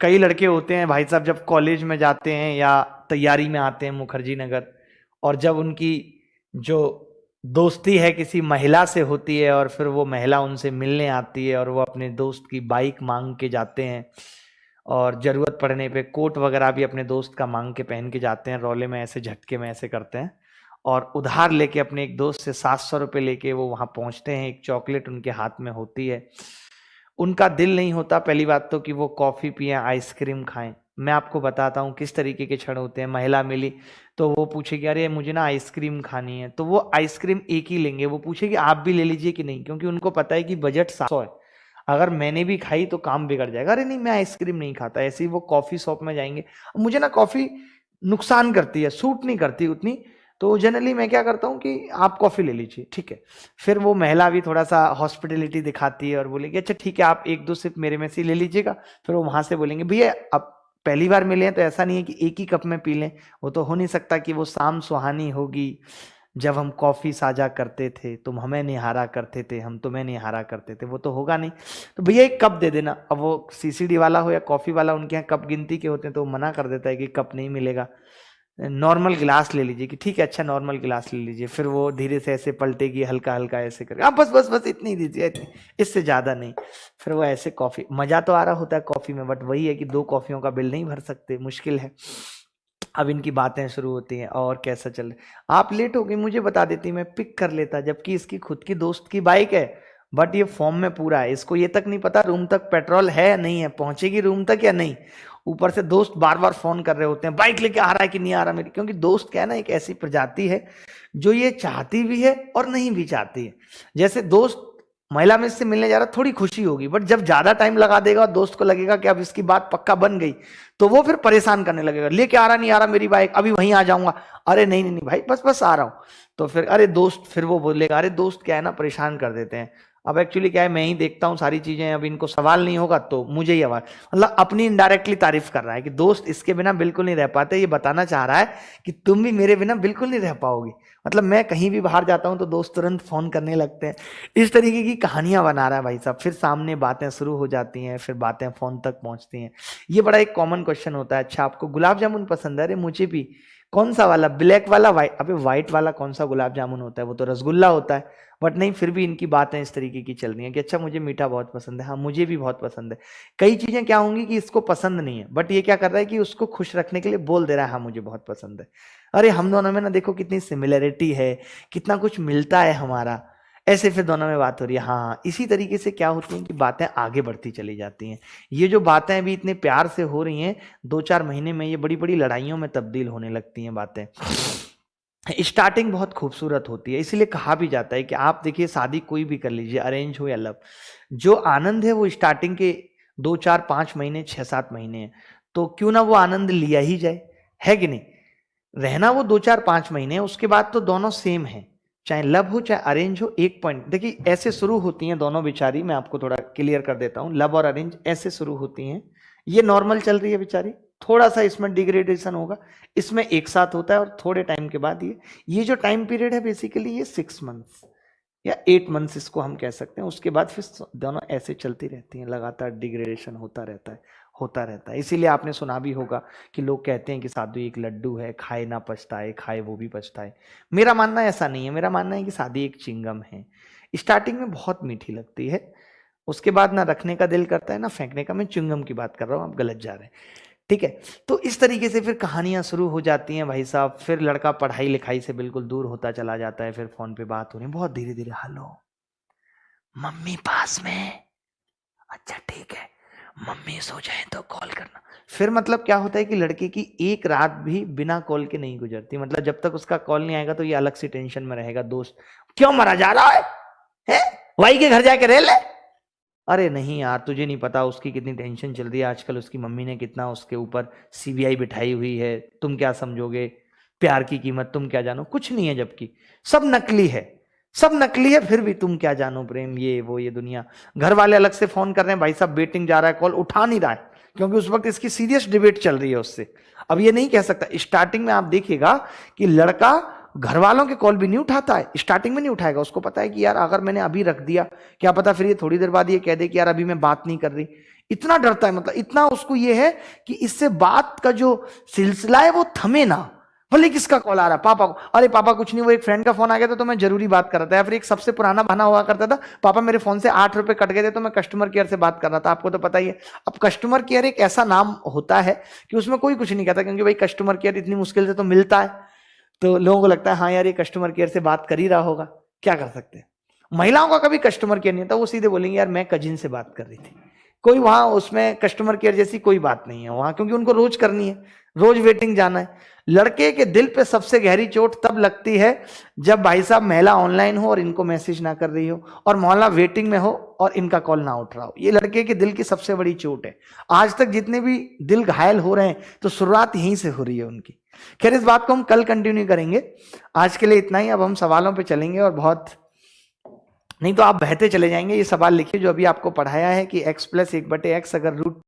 कई लड़के होते हैं भाई साहब, जब कॉलेज में जाते हैं या तैयारी में आते हैं मुखर्जी नगर, और जब उनकी जो दोस्ती है किसी महिला से होती है और फिर वो महिला उनसे मिलने आती है और वो अपने दोस्त की बाइक मांग के जाते हैं, और जरूरत पड़ने पे कोट वगैरह भी अपने दोस्त का मांग के पहन के जाते हैं, रौले में ऐसे झटके में ऐसे करते हैं, और उधार लेके अपने एक दोस्त से 700 रुपये लेके वो वहां पहुंचते हैं, एक चॉकलेट उनके हाथ में होती है। उनका दिल नहीं होता पहली बात तो कि वो कॉफी पिए, आइसक्रीम खाएं। मैं आपको बताता हूँ किस तरीके के क्षण होते हैं। महिला मिली तो वो पूछेगी अरे मुझे ना आइसक्रीम खानी है, तो वो आइसक्रीम एक ही लेंगे, वो पूछेगी आप भी ले लीजिए कि नहीं, क्योंकि उनको पता है कि बजट 700 है, अगर मैंने भी खाई तो काम बिगड़ जाएगा। अरे नहीं मैं आइसक्रीम नहीं खाता। ऐसे ही वो कॉफी शॉप में जाएंगे, मुझे ना कॉफी नुकसान करती है, सूट नहीं करती उतनी, तो जनरली मैं क्या करता हूँ कि आप कॉफी ले लीजिए, ठीक है। फिर वो महिला भी थोड़ा सा हॉस्पिटलिटी दिखाती है और बोलेगी अच्छा ठीक है आप एक दो सिप मेरे में से ले लीजिएगा। फिर वो वहां से बोलेंगे भैया अब पहली बार मिले हैं तो ऐसा नहीं है कि एक ही कप में पी लें, वो तो हो नहीं सकता कि वो शाम सुहानी होगी जब हम कॉफी साझा करते थे, तुम हमें निहारा करते थे, हम तुम्हें निहारा करते थे, वो तो होगा नहीं। तो भैया एक कप दे देना। अब वो सीसीडी वाला हो या कॉफी वाला, उनके यहाँ कप गिनती के होते हैं, तो वो मना कर देता है कि कप नहीं मिलेगा, नॉर्मल गिलास ले लीजिए, कि ठीक है अच्छा नॉर्मल गिलास ले लीजिए। फिर वो धीरे से ऐसे पलटेगी, हल्का हल्का ऐसे करके, आप बस बस बस इतनी दीजिए, इतनी, इससे ज्यादा नहीं। फिर वो ऐसे कॉफी, मजा तो आ रहा होता है कॉफी में, बट वही है कि 2 कॉफियों का बिल नहीं भर सकते, मुश्किल है। अब इनकी बातें शुरू होती हैं और कैसा चल रहा, आप लेट हो गई मुझे बता देती, मैं पिक कर लेता, जबकि इसकी खुद की दोस्त की बाइक है, बट ये फॉर्म में पूरा है, इसको ये तक नहीं पता रूम तक पेट्रोल है या नहीं है, पहुंचेगी रूम तक या नहीं। ऊपर से दोस्त बार बार फोन कर रहे होते हैं बाइक लेके आ रहा है कि नहीं आ रहा मेरी, क्योंकि दोस्त क्या है ना, एक ऐसी प्रजाति है जो ये चाहती भी है और नहीं भी चाहती है। जैसे दोस्त महिला में इससे मिलने जा रहा, थोड़ी खुशी होगी, बट जब ज्यादा टाइम लगा देगा और दोस्त को लगेगा कि अब इसकी बात पक्का बन गई, तो वो फिर परेशान करने लगेगा, लेके आ रहा नहीं आ रहा मेरी बाइक, अभी वहीं आ जाऊंगा, अरे नहीं नहीं नहीं भाई बस बस आ रहा हूं। तो फिर अरे दोस्त, फिर वो बोलेगा अरे दोस्त क्या है ना परेशान कर देते हैं। अब एक्चुअली क्या है, मैं ही देखता हूँ सारी चीजें, अब इनको सवाल नहीं होगा तो मुझे ही आवाज, मतलब अपनी इनडायरेक्टली तारीफ कर रहा है कि दोस्त इसके बिना बिल्कुल नहीं रह पाते, ये बताना चाह रहा है कि तुम भी मेरे बिना बिल्कुल नहीं रह पाओगी। मतलब मैं कहीं भी बाहर जाता हूं तो दोस्त तुरंत फोन करने लगते हैं। इस तरीके की कहानियां बना रहा है भाई साहब। फिर सामने बातें शुरू हो जाती हैं, फिर बातें फोन तक पहुंचती हैं। ये बड़ा एक कॉमन क्वेश्चन होता है, अच्छा आपको गुलाब जामुन पसंद है? अरे मुझे भी। कौन सा वाला, ब्लैक वाला, व्हाइट? अबे व्हाइट वाला कौन सा गुलाब जामुन होता है, वो तो रसगुल्ला होता है। बट नहीं, फिर भी इनकी बातें इस तरीके की चल रही हैं कि अच्छा मुझे मीठा बहुत पसंद है, हाँ मुझे भी बहुत पसंद है। कई चीजें क्या होंगी कि इसको पसंद नहीं है, बट ये क्या कर रहा है कि उसको खुश रखने के लिए बोल दे रहा है हाँ मुझे बहुत पसंद है। अरे हम दोनों में ना देखो कितनी सिमिलरिटी है, कितना कुछ मिलता है हमारा। ऐसे फिर दोनों में बात हो रही है, हाँ इसी तरीके से क्या होती है कि बातें आगे बढ़ती चली जाती हैं। ये जो बातें अभी इतने प्यार से हो रही हैं, 2-4 महीने में ये बड़ी बड़ी लड़ाइयों में तब्दील होने लगती हैं बातें। स्टार्टिंग बहुत खूबसूरत होती है, इसीलिए कहा भी जाता है कि आप देखिए शादी कोई भी कर लीजिए, अरेंज हो या लव, जो आनंद है वो स्टार्टिंग के 2-4-5 महीने 6-7 महीने है, तो क्यों ना वो आनंद लिया ही जाए, है कि नहीं। रहना वो 2-4-5 महीने, उसके बाद तो दोनों सेम है, चाहे लव हो चाहे अरेंज हो। एक पॉइंट देखिए, ऐसे शुरू होती हैं दोनों बेचारी, मैं आपको थोड़ा क्लियर कर देता हूं, लव और अरेंज ऐसे शुरू होती हैं। ये नॉर्मल चल रही है बेचारी, थोड़ा सा इसमें डिग्रेडेशन होगा, इसमें एक साथ होता है और थोड़े टाइम के बाद ये जो टाइम पीरियड है बेसिकली ये 6 मंथ्स या 8 मंथ्स इसको हम कह सकते हैं। उसके बाद फिर दोनों ऐसे चलती रहती हैं, लगातार डिग्रेडेशन होता रहता है, होता रहता है। इसीलिए आपने सुना भी होगा कि लोग कहते हैं कि शादी एक लड्डू है, खाए ना पछताए, खाए वो भी पछताए। मेरा मानना ऐसा नहीं है, मेरा मानना है कि शादी एक चिंगम है, स्टार्टिंग में बहुत मीठी लगती है, उसके बाद ना रखने का दिल करता है ना फेंकने का। मैं चिंगम की बात कर रहा हूं, आप गलत जा रहे हैं, ठीक है। तो इस तरीके से फिर कहानियां शुरू हो जाती हैं भाई साहब। फिर लड़का पढ़ाई लिखाई से बिल्कुल दूर होता चला जाता है, फिर फोन पे बात हो रही है बहुत धीरे धीरे, हेलो मम्मी पास में, अच्छा ठीक है, मम्मी सो जाए तो कॉल करना। फिर मतलब क्या होता है कि लड़के की एक रात भी बिना कॉल के नहीं गुजरती, मतलब जब तक उसका कॉल नहीं आएगा तो ये अलग सी टेंशन में रहेगा, दोस्त क्यों मरा जा रहा है? भाई के घर जाके रह ले। अरे नहीं यार तुझे नहीं पता उसकी कितनी टेंशन चल रही है आजकल, उसकी मम्मी ने कितना उसके ऊपर सीबीआई बिठाई हुई है, तुम क्या समझोगे, प्यार की कीमत तुम क्या जानो, कुछ नहीं है, जबकि सब नकली है, सब नकली है, फिर भी तुम क्या जानो प्रेम, ये वो ये दुनिया। घर वाले अलग से फोन कर रहे हैं, भाई साहब वेटिंग जा रहा है, कॉल उठा नहीं रहा है, क्योंकि उस वक्त इसकी सीरियस डिबेट चल रही है उससे। अब ये नहीं कह सकता, स्टार्टिंग में आप देखिएगा कि लड़का घर वालों के कॉल भी नहीं उठाता है, स्टार्टिंग में नहीं उठाएगा, उसको पता है कि यार अगर मैंने अभी रख दिया क्या पता फिर ये थोड़ी देर बाद ये कह दे कि यार अभी मैं बात नहीं कर रही, इतना डरता है, मतलब इतना उसको ये है कि इससे बात का जो सिलसिला है वो थमे ना, भले किसका कॉल आ रहा है, पापा को, अरे पापा कुछ नहीं, वो एक फ्रेंड का फोन आ गया था तो मैं जरूरी बात कर रहा था, या फिर एक सबसे पुराना बहाना हुआ करता था, पापा मेरे फोन से 8 रुपए कट गए थे तो मैं कस्टमर केयर से बात कर रहा था, आपको तो पता ही है। अब कस्टमर केयर एक ऐसा नाम होता है कि उसमें कोई कुछ नहीं कहता, क्योंकि भाई कस्टमर केयर इतनी मुश्किल से तो मिलता है, तो लोगों को लगता है हाँ यार ये कस्टमर केयर से बात कर ही रहा होगा, क्या कर सकते हैं। महिलाओं का कभी कस्टमर केयर नहीं था, वो सीधे बोलेंगे यार मैं कजिन से बात कर रही थी, कोई वहां उसमें कस्टमर केयर जैसी कोई बात नहीं है वहां, क्योंकि उनको रोज करनी है, रोज वेटिंग जाना है। लड़के के दिल पे सबसे गहरी चोट तब लगती है जब भाई साहब महिला ऑनलाइन हो और इनको मैसेज ना कर रही हो, और मोहल्ला वेटिंग में हो और इनका कॉल ना उठ रहा हो, ये लड़के के दिल की सबसे बड़ी चोट है। आज तक जितने भी दिल घायल हो रहे हैं तो शुरुआत यहीं से हो रही है उनकी। खैर इस बात को हम कल कंटिन्यू करेंगे, आज के लिए इतना ही। अब हम सवालों पे चलेंगे, और बहुत नहीं तो आप बहते चले जाएंगे। ये सवाल लिखिए जो अभी आपको पढ़ाया है कि x + 1/x अगर रूट